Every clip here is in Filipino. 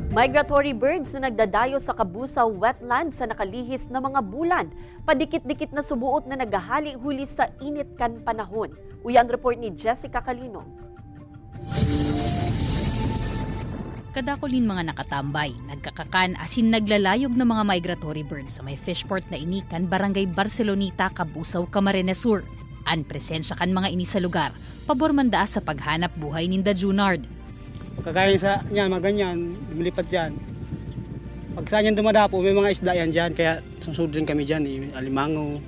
Migratory birds na nagdadayo sa Kabusaw wetland sa nakalihis na mga bulan. Padikit-dikit na subuot na naghahali-huli sa init kan panahon. Uyan report ni Jessica Calinog. Kadakulin mga nakatambay, nagkakakan asin naglalayog ng mga migratory birds sa may fishport na inikan Barangay Barceloneta, Kabusaw, Camarines Sur. An presensya kan mga ini sa lugar, pabor manda sa paghanap buhay ni Junard. Kagaya sa yan, mga ganyan, lumilipat dyan. Pag saan yan dumadapo, may mga isda yan dyan, kaya susud rin kami dyan, alimango.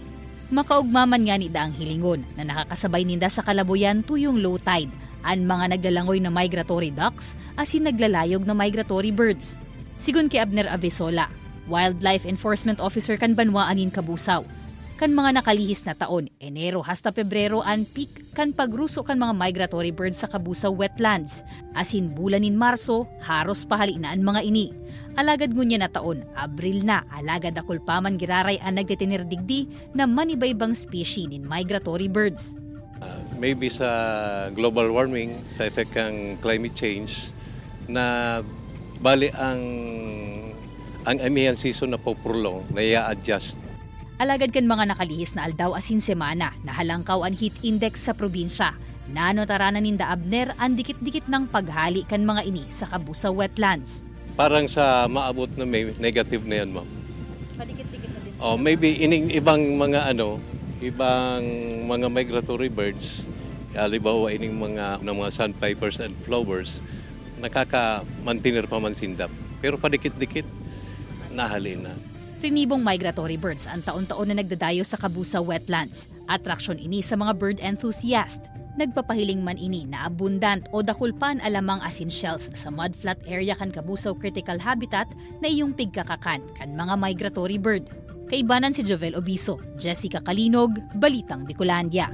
Makaugmaman nga ni Daang Hilingon na nakakasabay ninda sa kalaboyan tuyong low tide, ang mga naglalangoy na migratory ducks asin naglalayog na migratory birds. Sigun kay Abner Avesola, Wildlife Enforcement Officer kan Banwaanin Kabusaw, kan mga nakalihis na taon, Enero hasta Pebrero an peak kan pagruso kan mga migratory birds sa Kabusaw wetlands. Asin bulanin Marso, haros pahali na ang mga ini. Alagad ngunya na taon, Abril na, alagad akulpaman giraray ang nagtitinirdigdi na manibaybang species nin migratory birds. Maybe sa global warming, sa effect ng climate change, na bali ang amihan season na po-prolong, na i-adjust. Alagad kan mga nakalihis na aldaw asin semana na halangkaw ang heat index sa probinsya. Nanotaranan ninda Abner ang dikit-dikit ng paghali kan mga ini sa Kabusaw wetlands. Parang sa maabot na may negative na yan, ma'am. Padikit-dikit na din. Maybe ibang mga migratory birds, halimbawa ining mga sandpipers and flowers, nakaka-mantinir pa man sindap. Pero padikit-dikit, nahalin na. Rinibong migratory birds ang taon-taon na nagdadayo sa Kabusaw wetlands. Atraksyon ini sa mga bird enthusiast. Nagpapahiling man ini na abundant o dakulpan alamang asin shells sa mudflat area kan Kabusaw Critical Habitat na iyong pigkakakan kan mga migratory bird. Kaibanan si Jovel Obiso, Jessica Calinog, Balitang Bicolandia.